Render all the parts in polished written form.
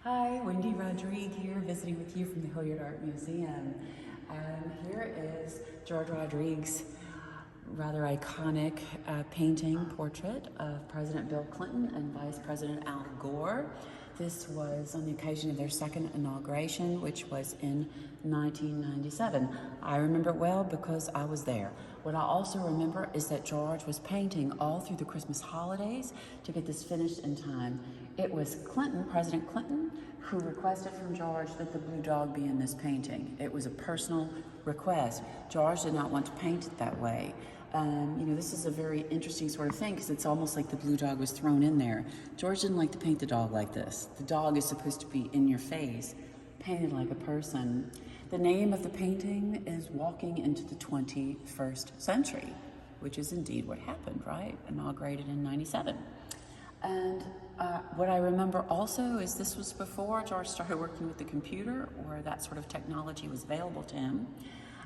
Hi, Wendy Rodrigue here, visiting with you from the Hilliard Art Museum. Here is George Rodrigue's rather iconic painting portrait of President Bill Clinton and Vice President Al Gore. This was on the occasion of their second inauguration, which was in 1997. I remember it well because I was there. What I also remember is that George was painting all through the Christmas holidays to get this finished in time. It was Clinton, President Clinton, who requested from George that the blue dog be in this painting. It was a personal request. George did not want to paint it that way. This is a very interesting sort of thing because it's almost like the blue dog was thrown in there. George didn't like to paint the dog like this. The dog is supposed to be in your face, painted like a person. The name of the painting is Walking into the 21st Century, which is indeed what happened, right? Inaugurated in 97. And what I remember also is this was before George started working with the computer or that sort of technology was available to him.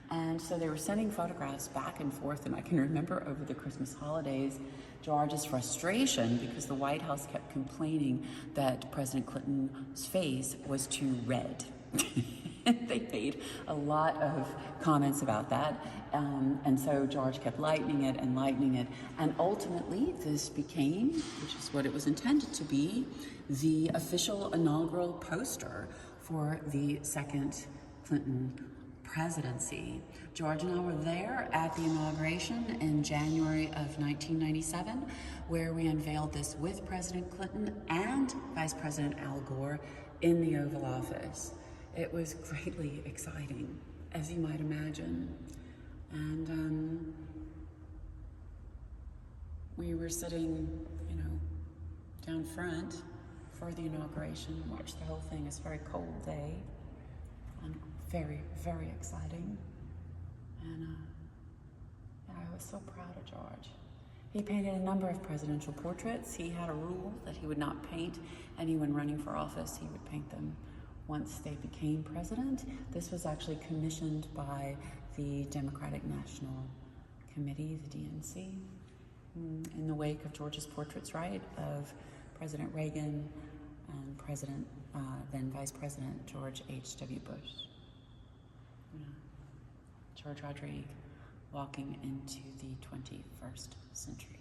And so they were sending photographs back and forth, and I can remember over the Christmas holidays, George's frustration because the White House kept complaining that President Clinton's face was too red. They made a lot of comments about that, and so George kept lightening it, and ultimately this became, which is what it was intended to be, the official inaugural poster for the second Clinton presidency. George and I were there at the inauguration in January of 1997, where we unveiled this with President Clinton and Vice President Al Gore in the Oval Office. It was greatly exciting, as you might imagine. And we were sitting, down front for the inauguration, watched the whole thing. It's a very cold day. Very, very exciting. And I was so proud of George. He painted a number of presidential portraits. He had a rule that he would not paint anyone running for office. He would paint them once they became president. This was actually commissioned by the Democratic National Committee, the DNC, in the wake of George's portraits, right, of President Reagan and then Vice President George H.W. Bush. George Rodrigue, walking into the 21st century.